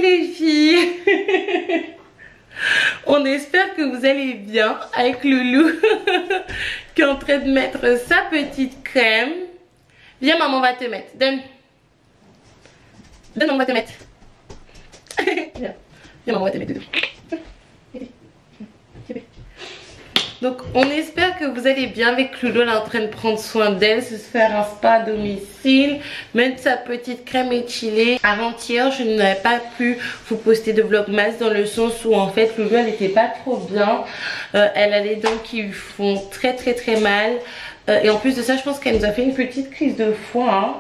les filles. On espère que vous allez bien avec Loulou qui est en train de mettre sa petite crème. Viens maman, on va te mettre. Donne. Donne, on va te mettre. Viens. Viens maman, on va te mettre dedans. Donc on espère que vous allez bien avec Loulou. Elle est en train de prendre soin d'elle, se faire un spa à domicile, mettre sa petite crème étilée. Avant-hier je n'avais pas pu vous poster de vlogmas dans le sens où en fait Loulou elle n'était pas trop bien. Elle a les dents qui lui font très mal. Et en plus de ça je pense qu'elle nous a fait une petite crise de foie. Hein.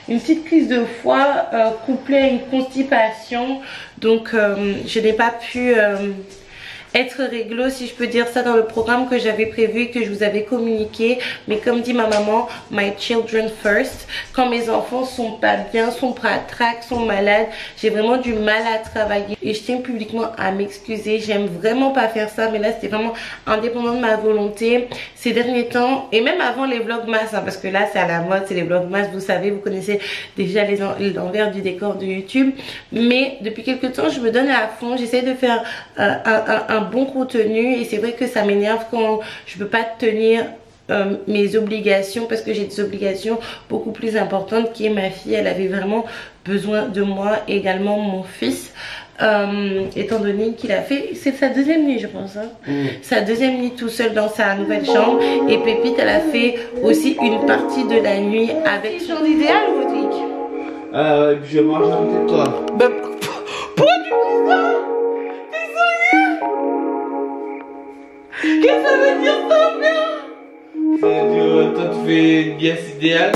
Une petite crise de foie couplée à une constipation. Donc je n'ai pas pu... être réglo si je peux dire ça dans le programme que j'avais prévu et que je vous avais communiqué. Mais comme dit ma maman, my children first. Quand mes enfants sont pas bien, sont patraques, sont malades, j'ai vraiment du mal à travailler et je tiens publiquement à m'excuser. J'aime vraiment pas faire ça, mais là c'était vraiment indépendant de ma volonté ces derniers temps et même avant les vlogmas hein, parce que là c'est à la mode, c'est les vlogmas, vous savez, vous connaissez déjà l'envers du décor de YouTube. Mais depuis quelques temps je me donne à fond, j'essaie de faire un bon contenu et c'est vrai que ça m'énerve quand je peux pas tenir mes obligations parce que j'ai des obligations beaucoup plus importantes qui est ma fille. Elle avait vraiment besoin de moi, également mon fils, étant donné qu'il a fait, c'est sa deuxième nuit je pense hein. Sa deuxième nuit tout seul dans sa nouvelle chambre et Pépite elle a fait aussi une partie de la nuit avec son idéal Rodrigue. Je mange à côté de toi. Bah, pourquoi tu dis ça? Qu'est-ce que ça veut dire ça, frère? Ça veut dire toi tu fais une pièce idéale.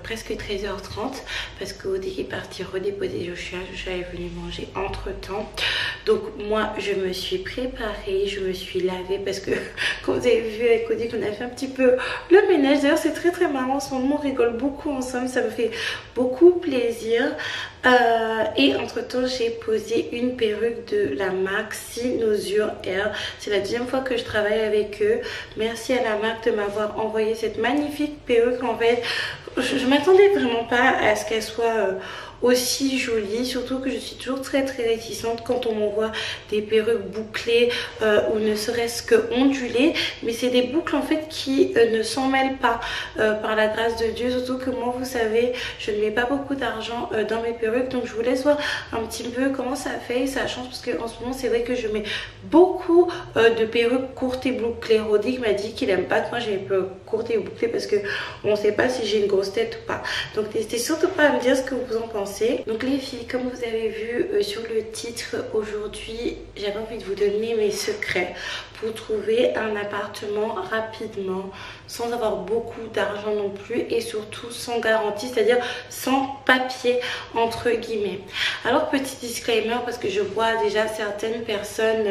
Presque 13h30 parce qu'Odé est parti redéposer Joshua. Joshua est venu manger entre temps. Donc moi je me suis préparée, je me suis lavée parce que comme vous avez vu avec Odé qu'on a fait un petit peu le ménage. D'ailleurs c'est très marrant, en ce moment on rigole beaucoup ensemble, ça me fait beaucoup plaisir. Et entre temps j'ai posé une perruque de la marque Sinusure Air. C'est la deuxième fois que je travaille avec eux. Merci à la marque de m'avoir envoyé cette magnifique perruque. En fait je m'attendais vraiment pas à ce qu'elle soit aussi jolie, surtout que je suis toujours très réticente quand on m'envoie des perruques bouclées ou ne serait-ce que ondulées, mais c'est des boucles en fait qui ne s'en mêlent pas par la grâce de Dieu. Surtout que moi vous savez je ne mets pas beaucoup d'argent dans mes perruques, donc je vous laisse voir un petit peu comment ça fait et ça change parce qu'en ce moment c'est vrai que je mets beaucoup de perruques courtes et bouclées. Rodrigue m'a dit qu'il aime pas que moi j'ai les perruques courtes et bouclées parce que on ne sait pas si j'ai une grosse tête ou pas, donc n'hésitez surtout pas à me dire ce que vous en pensez. Donc les filles, comme vous avez vu sur le titre, aujourd'hui j'avais envie de vous donner mes secrets pour trouver un appartement rapidement sans avoir beaucoup d'argent non plus et surtout sans garantie, c'est-à-dire sans papier entre guillemets. Alors petit disclaimer parce que je vois déjà certaines personnes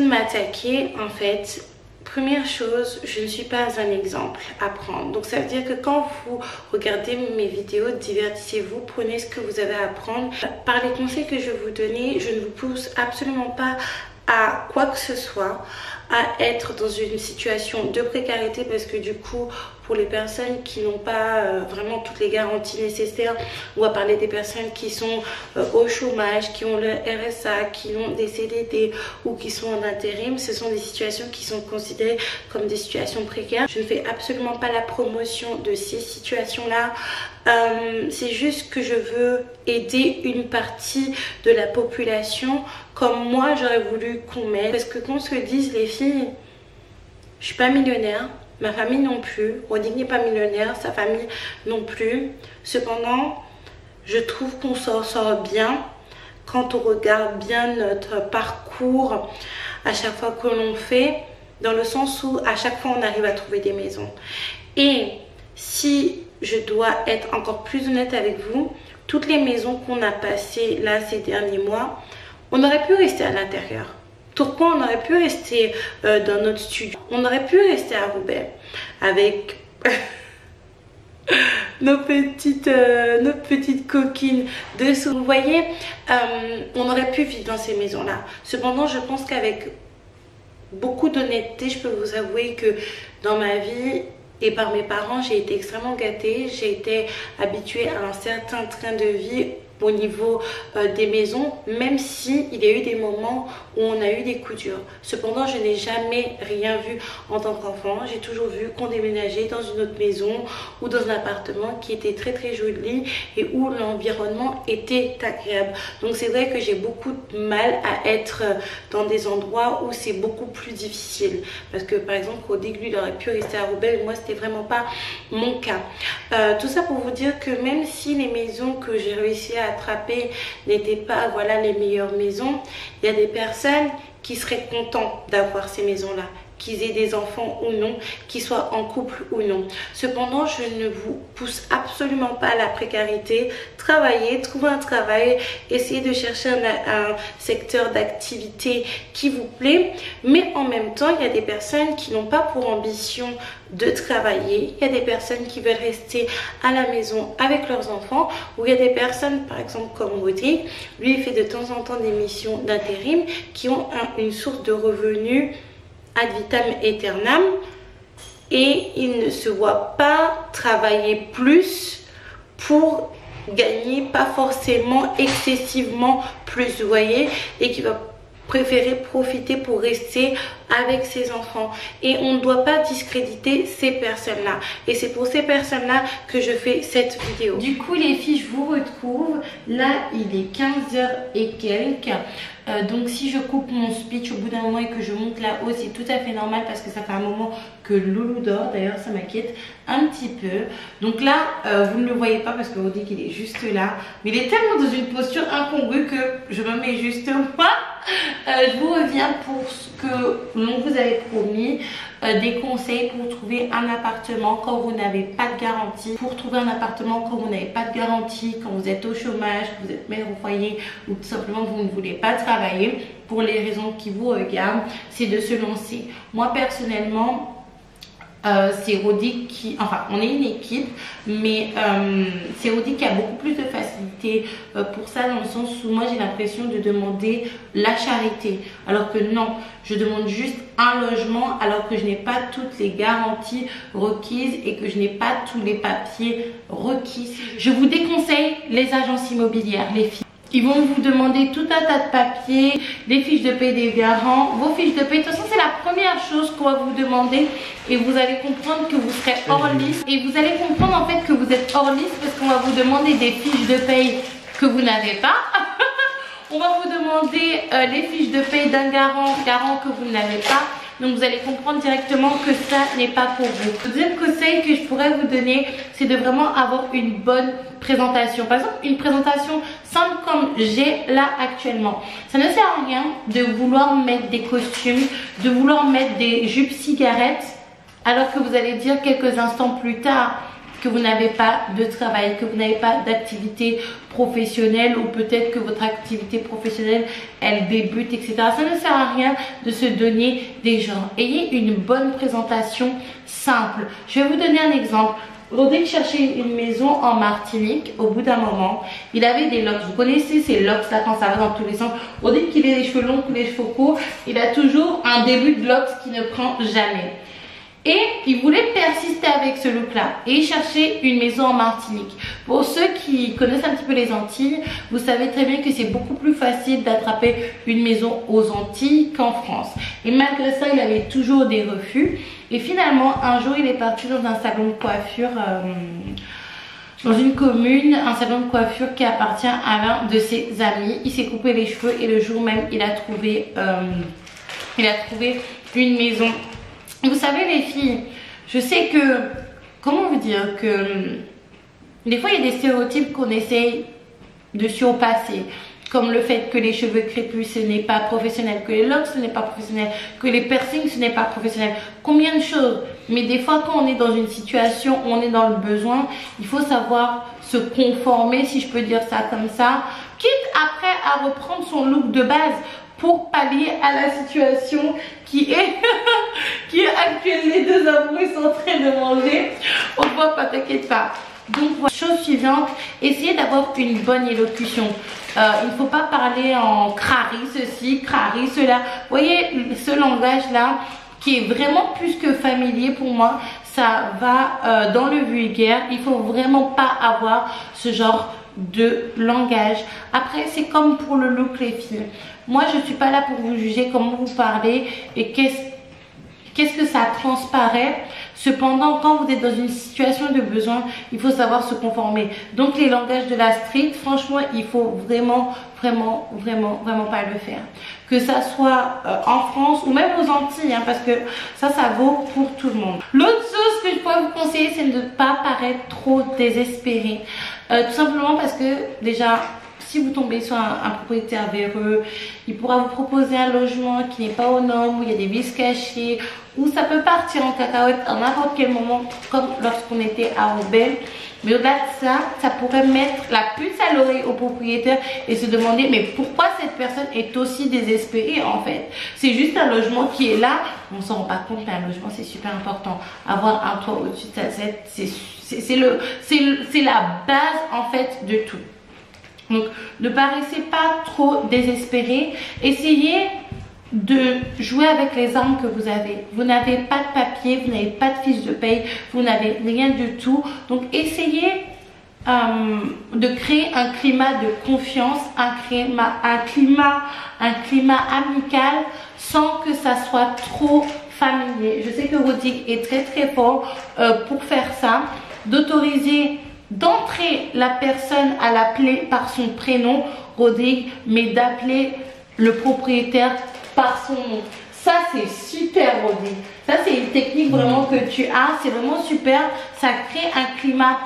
m'attaquer en fait. Première chose, je ne suis pas un exemple à prendre. Donc ça veut dire que quand vous regardez mes vidéos, divertissez-vous, prenez ce que vous avez à apprendre. Par les conseils que je vais vous donner, je ne vous pousse absolument pas à quoi que ce soit, à être dans une situation de précarité, parce que du coup, pour les personnes qui n'ont pas vraiment toutes les garanties nécessaires, on va parler des personnes qui sont au chômage, qui ont le RSA, qui ont des CDD ou qui sont en intérim. Ce sont des situations qui sont considérées comme des situations précaires. Je ne fais absolument pas la promotion de ces situations-là. C'est juste que je veux aider une partie de la population comme moi j'aurais voulu qu'on m'aide. Parce que qu'on se dise les filles, je suis pas millionnaire, ma famille non plus, Rodic n'est pas millionnaire, sa famille non plus. Cependant, je trouve qu'on s'en sort bien quand on regarde bien notre parcours à chaque fois que l'on fait, dans le sens où à chaque fois on arrive à trouver des maisons. Et si je dois être encore plus honnête avec vous, toutes les maisons qu'on a passées là ces derniers mois, on aurait pu rester à l'intérieur. Pourquoi on aurait pu rester dans notre studio? On aurait pu rester à Roubaix avec nos petites coquines dessous. Vous voyez, on aurait pu vivre dans ces maisons-là. Cependant, je pense qu'avec beaucoup d'honnêteté, je peux vous avouer que dans ma vie et par mes parents, j'ai été extrêmement gâtée. J'ai été habituée à un certain train de vie au niveau des maisons, même si il y a eu des moments où on a eu des coups durs. Cependant, je n'ai jamais rien vu en tant qu'enfant. J'ai toujours vu qu'on déménageait dans une autre maison ou dans un appartement qui était très très joli et où l'environnement était agréable. Donc c'est vrai que j'ai beaucoup de mal à être dans des endroits où c'est beaucoup plus difficile. Parce que par exemple, Rodic, lui, il aurait pu rester à Roubaix, moi c'était vraiment pas mon cas. Tout ça pour vous dire que même si les maisons que j'ai réussi à attraper n'étaient pas voilà les meilleures maisons, il y a des personnes qui seraient contents d'avoir ces maisons là, qu'ils aient des enfants ou non, qu'ils soient en couple ou non. Cependant, je ne vous pousse absolument pas à la précarité. Travaillez, trouvez un travail, essayez de chercher un secteur d'activité qui vous plaît, mais en même temps, il y a des personnes qui n'ont pas pour ambition de travailler. Il y a des personnes qui veulent rester à la maison avec leurs enfants, ou il y a des personnes, par exemple comme Rodic, lui il fait de temps en temps des missions d'intérim qui ont une source de revenus ad vitam aeternam, et il ne se voit pas travailler plus pour gagner pas forcément excessivement plus, vous voyez, et qui va préférer profiter pour rester avec ses enfants. Et on ne doit pas discréditer ces personnes là, et c'est pour ces personnes là que je fais cette vidéo. Du coup les filles, je vous retrouve là, il est 15h et quelques. Donc si je coupe mon speech au bout d'un moment et que je monte la hausse, c'est tout à fait normal parce que ça fait un moment que Loulou dort. D'ailleurs ça m'inquiète un petit peu. Donc là vous ne le voyez pas parce que vous dites qu'il est juste là, mais il est tellement dans une posture incongrue que je me mets juste moi. Je vous reviens pour ce que l'on vous avait promis, des conseils pour trouver un appartement quand vous n'avez pas de garantie, pour trouver un appartement quand vous n'avez pas de garantie, quand vous êtes au chômage, que vous êtes mère au foyer ou tout simplement vous ne voulez pas travailler pour les raisons qui vous regardent, c'est de se lancer. Moi personnellement, c'est Rodic qui, enfin on est une équipe, mais c'est Rodic qui a beaucoup plus de facilité pour ça, dans le sens où moi j'ai l'impression de demander la charité, alors que non, je demande juste un logement alors que je n'ai pas toutes les garanties requises et que je n'ai pas tous les papiers requis. Je vous déconseille les agences immobilières, les filles. Ils vont vous demander tout un tas de papiers, des fiches de paie des garants, vos fiches de paie. De toute façon, c'est la première chose qu'on va vous demander et vous allez comprendre que vous serez hors liste. Et vous allez comprendre en fait que vous êtes hors liste parce qu'on va vous demander des fiches de paie que vous n'avez pas. On va vous demander les fiches de paie d'un garant que vous n'avez pas. Donc vous allez comprendre directement que ça n'est pas pour vous. Le deuxième conseil que je pourrais vous donner, c'est de vraiment avoir une bonne présentation. Par exemple, une présentation simple comme j'ai là actuellement. Ça ne sert à rien de vouloir mettre des costumes, de vouloir mettre des jupes cigarettes, alors que vous allez dire quelques instants plus tard que vous n'avez pas de travail, que vous n'avez pas d'activité professionnelle, ou peut-être que votre activité professionnelle elle débute, etc. Ça ne sert à rien de se donner des genres. Ayez une bonne présentation simple. Je vais vous donner un exemple. Rodrigue cherchait une maison en Martinique. Au bout d'un moment, il avait des locks. Vous connaissez ces locks là quand ça va dans tous les sens. Rodrigue qu'il ait les cheveux longs ou les cheveux courts, il a toujours un début de locks qui ne prend jamais. Et il voulait persister avec ce look là et il cherchait une maison en Martinique. Pour ceux qui connaissent un petit peu les Antilles, vous savez très bien que c'est beaucoup plus facile d'attraper une maison aux Antilles qu'en France. Et malgré ça, il avait toujours des refus. Et finalement, un jour, il est parti dans un salon de coiffure dans une commune, un salon de coiffure qui appartient à l'un de ses amis. Il s'est coupé les cheveux et le jour même, il a trouvé une maison. Vous savez les filles, je sais que, comment vous dire, que des fois il y a des stéréotypes qu'on essaye de surpasser. Comme le fait que les cheveux crépus ce n'est pas professionnel, que les locks ce n'est pas professionnel, que les piercings ce n'est pas professionnel. Combien de choses. Mais des fois quand on est dans une situation où on est dans le besoin, il faut savoir se conformer, si je peux dire ça comme ça. Quitte après à reprendre son look de base pour pallier à la situation qui est actuelle. Les deux amoureux sont en train de manger. On ne voit pas, t'inquiète pas. Donc voilà. Chose suivante, essayez d'avoir une bonne élocution. Il ne faut pas parler en crari ceci, crari cela. Vous voyez ce langage là qui est vraiment plus que familier pour moi. Ça va dans le vulgaire. Il faut vraiment pas avoir ce genre de langage. Après c'est comme pour le look les filles. Moi je suis pas là pour vous juger comment vous parlez et qu'est-ce que ça transparaît. Cependant, quand vous êtes dans une situation de besoin, il faut savoir se conformer. Donc les langages de la street, franchement, il faut vraiment pas le faire. Que ça soit en France ou même aux Antilles, hein, parce que ça vaut pour tout le monde. L'autre chose que je pourrais vous conseiller, c'est de ne pas paraître trop désespéré. Tout simplement parce que déjà, si vous tombez sur un propriétaire véreux, il pourra vous proposer un logement qui n'est pas aux normes, où il y a des vices cachés, où ça peut partir en cacahuète à n'importe quel moment, comme lorsqu'on était à Roubaix. Mais au-delà de ça, ça pourrait mettre la puce à l'oreille au propriétaire et se demander mais pourquoi cette personne est aussi désespérée en fait. C'est juste un logement qui est là, on s'en rend pas compte, mais un logement c'est super important. Avoir un toit au-dessus de sa tête, c'est la base en fait de tout. Donc ne paraissez pas trop désespéré, essayez de jouer avec les armes que vous avez. Vous n'avez pas de papier, vous n'avez pas de fiche de paye, vous n'avez rien du tout. Donc essayez de créer un climat de confiance, un climat amical sans que ça soit trop familier. Je sais que Rodrigue est très fort pour faire ça, d'autoriser d'entrer la personne à l'appeler par son prénom, Rodrigue, mais d'appeler le propriétaire par son nom. Ça c'est super Rodrigue. Ça c'est une technique vraiment que tu as. C'est vraiment super. Ça crée un climat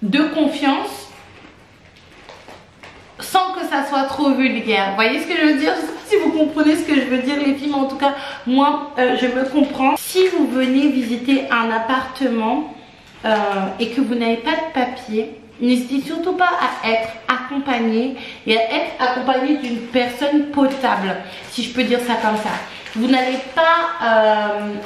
de confiance sans que ça soit trop vulgaire. Vous voyez ce que je veux dire? Je ne sais pas si vous comprenez ce que je veux dire les filles, mais en tout cas moi je me comprends. Si vous venez visiter un appartement et que vous n'avez pas de papier, n'hésitez surtout pas à être accompagné et à être accompagné d'une personne potable, si je peux dire ça comme ça. Vous n'allez pas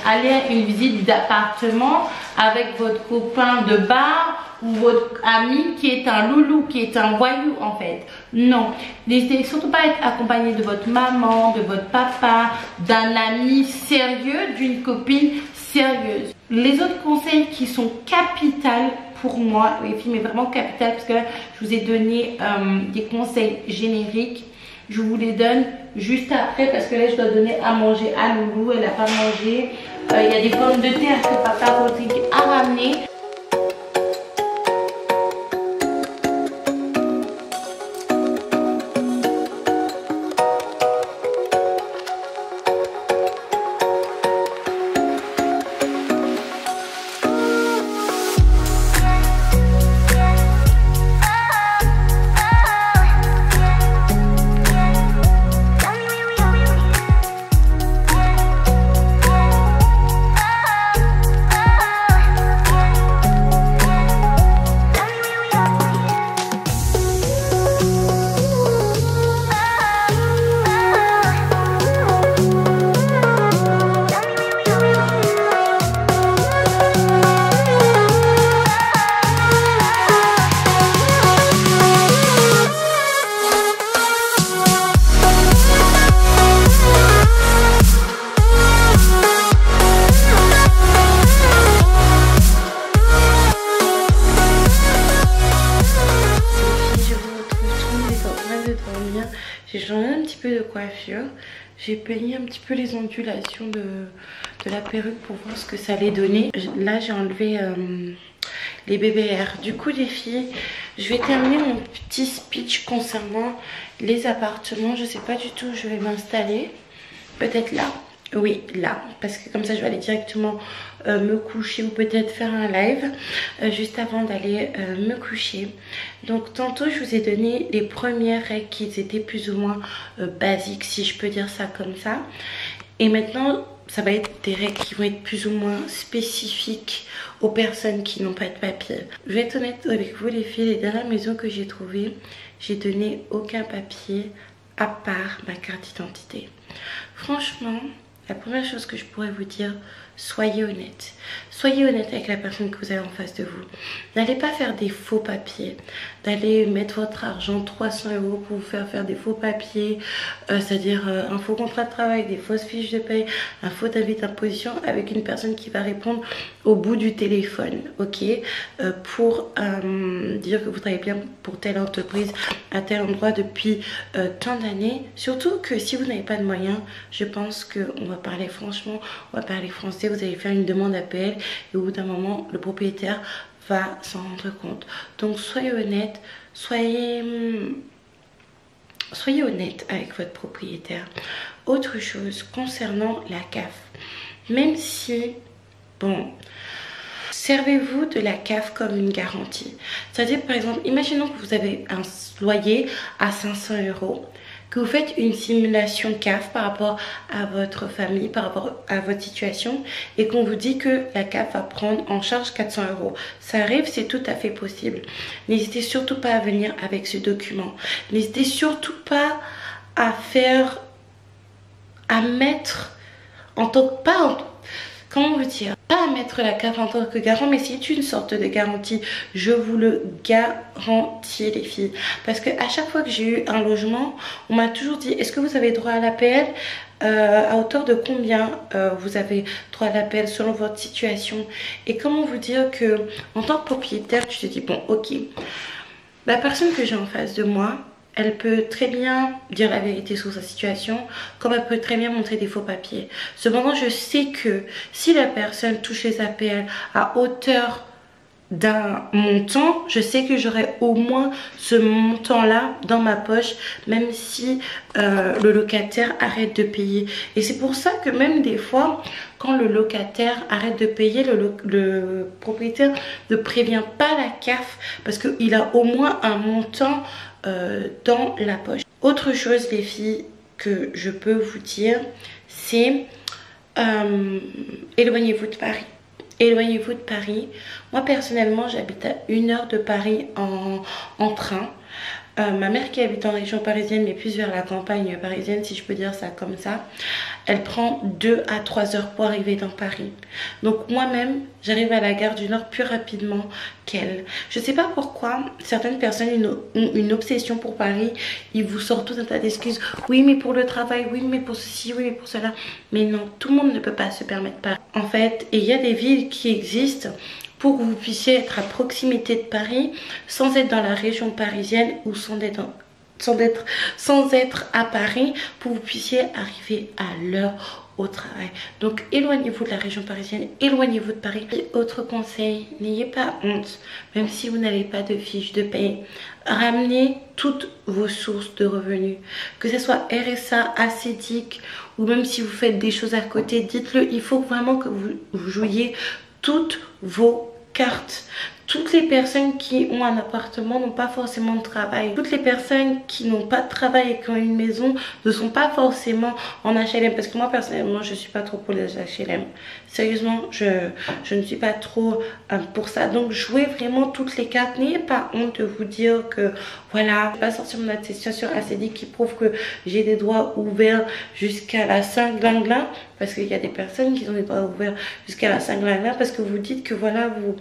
aller à une visite d'appartement avec votre copain de bar ou votre ami qui est un loulou, qui est un voyou en fait. Non, n'hésitez surtout pas à être accompagné de votre maman, de votre papa, d'un ami sérieux, d'une copine sérieuse. Les autres conseils qui sont capitaux pour moi, les filles, mais vraiment capital, parce que je vous ai donné des conseils génériques. Je vous les donne juste après parce que là je dois donner à manger à Loulou, elle n'a pas mangé. Il y a des pommes de terre que papa Rodrigue a ramenées. de coiffure. J'ai peigné un petit peu les ondulations de la perruque pour voir ce que ça allait donner. Là j'ai enlevé les BBR. Du coup les filles, je vais terminer mon petit speech concernant les appartements. Je sais pas du tout où je vais m'installer. Peut-être là. Oui, là, parce que comme ça je vais aller directement me coucher ou peut-être faire un live juste avant d'aller me coucher. Donc tantôt je vous ai donné les premières règles qui étaient plus ou moins basiques, si je peux dire ça comme ça. Et maintenant ça va être des règles qui vont être plus ou moins spécifiques aux personnes qui n'ont pas de papier. Je vais être honnête avec vous les filles, les dernières maisons que j'ai trouvées, j'ai donné aucun papier à part ma carte d'identité. Franchement, la première chose que je pourrais vous dire, soyez honnête. Soyez honnête avec la personne que vous avez en face de vous. N'allez pas faire des faux papiers. D'aller mettre votre argent, 300 € pour vous faire des faux papiers. C'est-à-dire un faux contrat de travail, des fausses fiches de paye, un faux avis d'imposition avec une personne qui va répondre au bout du téléphone. Ok, pour dire que vous travaillez bien pour telle entreprise à tel endroit depuis tant d'années. Surtout que si vous n'avez pas de moyens, je pense qu'on va parler franchement, on va parler français. Vous allez faire une demande APL et au bout d'un moment, le propriétaire va s'en rendre compte. Donc soyez honnête, soyez honnête avec votre propriétaire. Autre chose concernant la CAF, même si, bon, servez-vous de la CAF comme une garantie. C'est-à-dire par exemple, imaginons que vous avez un loyer à 500 €, que vous faites une simulation CAF par rapport à votre famille, par rapport à votre situation et qu'on vous dit que la CAF va prendre en charge 400 €. Ça arrive, c'est tout à fait possible. N'hésitez surtout pas à venir avec ce document. N'hésitez surtout pas à mettre en tant que, comment vous dire, pas à mettre la CAF en tant que garant, mais c'est une sorte de garantie. Je vous le garantis les filles. Parce que à chaque fois que j'ai eu un logement, on m'a toujours dit, est-ce que vous avez droit à l'APL à hauteur de combien vous avez droit à l'APL selon votre situation. Et comment vous dire que en tant que propriétaire, tu te dis, bon ok, la personne que j'ai en face de moi, elle peut très bien dire la vérité sur sa situation, comme elle peut très bien montrer des faux papiers. Cependant, je sais que si la personne touche les APL à hauteur d'un montant, je sais que j'aurai au moins ce montant-là dans ma poche, même si le locataire arrête de payer. Et c'est pour ça que même des fois, quand le locataire arrête de payer, le propriétaire ne prévient pas la CAF parce qu'il a au moins un montant dans la poche. Autre chose les filles que je peux vous dire, c'est éloignez-vous de Paris. Éloignez-vous de Paris. Moi personnellement j'habite à 1 heure de Paris en train. Ma mère qui habite en région parisienne mais plus vers la campagne parisienne, si je peux dire ça comme ça, elle prend 2 à 3 heures pour arriver dans Paris. Donc moi-même j'arrive à la gare du Nord plus rapidement qu'elle. Je sais pas pourquoi certaines personnes ont une obsession pour Paris. Ils vous sortent tout un tas d'excuses. Oui mais pour le travail, oui mais pour ceci, oui mais pour cela. Mais non, tout le monde ne peut pas se permettre Paris. En fait, il y a des villes qui existent pour que vous puissiez être à proximité de Paris sans être dans la région parisienne ou sans être à Paris, pour que vous puissiez arriver à l'heure au travail. Donc éloignez-vous de la région parisienne, éloignez-vous de Paris. Et autre conseil, n'ayez pas honte, même si vous n'avez pas de fiche de paie, ramenez toutes vos sources de revenus, que ce soit RSA, ACDIC ou même si vous faites des choses à côté, dites-le. Il faut vraiment que vous jouiez toutes vos cartes. Toutes les personnes qui ont un appartement n'ont pas forcément de travail. Toutes les personnes qui n'ont pas de travail et qui ont une maison ne sont pas forcément en HLM. Parce que moi personnellement je suis pas trop pour les HLM. Sérieusement je ne suis pas trop pour ça. Donc jouez vraiment toutes les cartes. N'ayez pas honte de vous dire que voilà, je vais pas sortir mon attestation ACDIC qui prouve que j'ai des droits ouverts jusqu'à la Saint-Glinglin. Parce qu'il y a des personnes qui ont des droits ouverts jusqu'à la Saint-Glinglin parce que vous dites que voilà, vous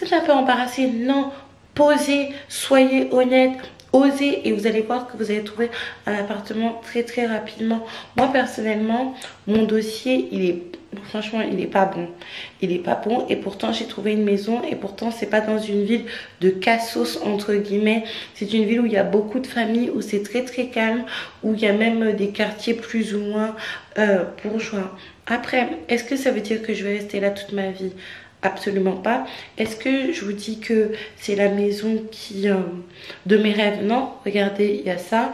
êtes un peu embarrassé. Non, posez, soyez honnête. osez et vous allez voir que vous allez trouver un appartement très rapidement. Moi personnellement, mon dossier il est franchement il est pas bon. Il est pas bon et pourtant j'ai trouvé une maison et pourtant c'est pas dans une ville de cassos entre guillemets. C'est une ville où il y a beaucoup de familles, où c'est très calme, où il y a même des quartiers plus ou moins bourgeois. Après, est-ce que ça veut dire que je vais rester là toute ma vie? Absolument pas. Est-ce que je vous dis que c'est la maison qui de mes rêves? Non. Regardez, il y a ça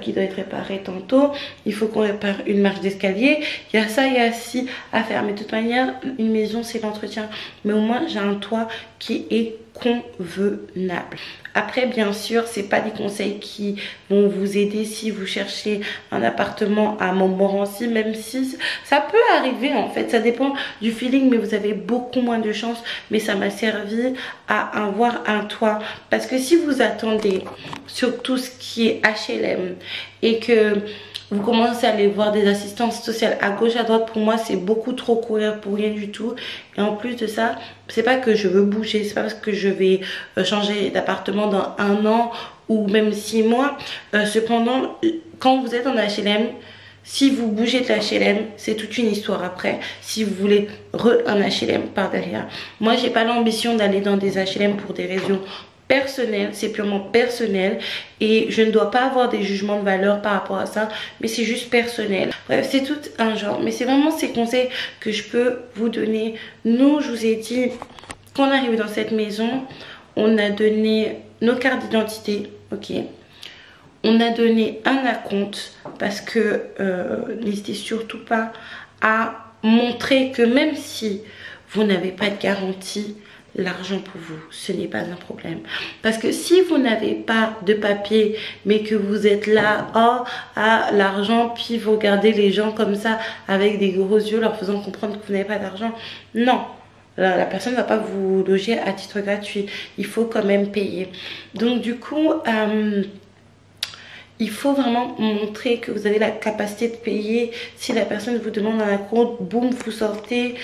qui doit être réparé tantôt. Il faut qu'on répare une marche d'escalier. Il y a ça, il y a ci à faire. Mais de toute manière, une maison, c'est l'entretien. Mais au moins, j'ai un toit qui est convenable. Après, bien sûr, c'est pas des conseils qui vont vous aider si vous cherchez un appartement à Montmorency, même si ça peut arriver en fait. Ça dépend du feeling, mais vous avez beaucoup moins de chance. Mais ça m'a servi à avoir un toit. Parce que si vous attendez sur tout ce qui est HLM et que vous commencez à aller voir des assistances sociales à gauche à droite, pour moi c'est beaucoup trop courir pour rien du tout. Et en plus de ça, c'est pas que je veux bouger, c'est pas parce que je vais changer d'appartement dans 1 an ou même 6 mois. Cependant, quand vous êtes en HLM, si vous bougez de l'HLM, c'est toute une histoire après. Si vous voulez un HLM par derrière. Moi j'ai pas l'ambition d'aller dans des HLM pour des raisons personnel, c'est purement personnel et je ne dois pas avoir des jugements de valeur par rapport à ça, mais c'est juste personnel. Bref, c'est tout un genre, mais c'est vraiment ces conseils que je peux vous donner. Nous, je vous ai dit qu'on arrive dans cette maison, on a donné nos cartes d'identité, ok, on a donné un acompte parce que n'hésitez surtout pas à montrer que même si vous n'avez pas de garantie, l'argent pour vous, ce n'est pas un problème. Parce que si vous n'avez pas de papier, mais que vous êtes là, oh, à l'argent, puis vous regardez les gens comme ça, avec des gros yeux, leur faisant comprendre que vous n'avez pas d'argent, non. La personne ne va pas vous loger à titre gratuit. Il faut quand même payer. Donc du coup, il faut vraiment montrer que vous avez la capacité de payer. Si la personne vous demande un compte, boum, vous sortez.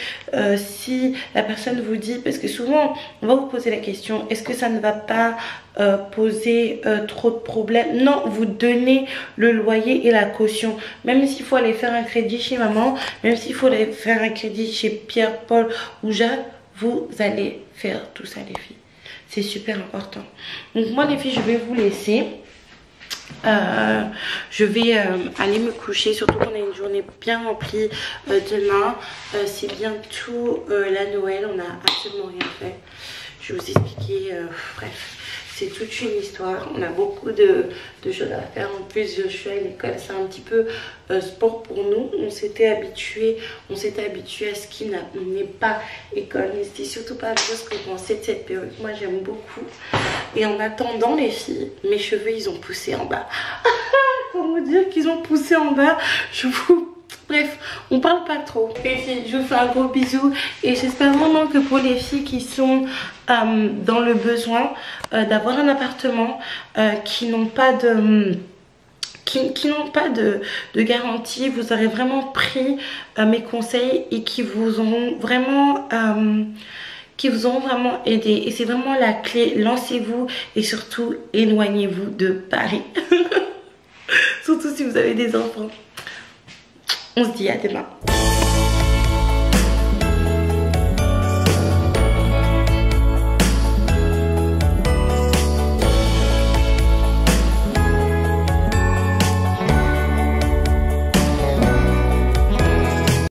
Si la personne vous dit, parce que souvent on va vous poser la question, est-ce que ça ne va pas poser trop de problèmes? Non, vous donnez le loyer et la caution. Même s'il faut aller faire un crédit chez maman, même s'il faut aller faire un crédit chez Pierre, Paul ou Jacques, vous allez faire tout ça les filles. C'est super important. Donc moi les filles, je vais vous laisser. Je vais aller me coucher, surtout qu'on a une journée bien remplie demain. C'est bientôt la Noël, on n'a absolument rien fait. Je vais vous expliquer, bref, c'est toute une histoire. On a beaucoup de choses à faire. En plus, je suis à l'école, c'est un petit peu sport pour nous. On s'était habitué à ce qui n'est pas école. N'hésitez surtout pas à me dire ce que vous pensez de cette perruque. Moi, j'aime beaucoup. Et en attendant, les filles, mes cheveux, ils ont poussé en bas. Comment dire qu'ils ont poussé en bas? Bref, on parle pas trop. Les filles, je vous fais un gros bisou et j'espère vraiment que pour les filles qui sont dans le besoin d'avoir un appartement, qui n'ont pas de garantie, vous aurez vraiment pris mes conseils et qui vous auront vraiment aidé. Et c'est vraiment la clé. Lancez-vous et surtout éloignez-vous de Paris. Surtout si vous avez des enfants. On se dit à demain.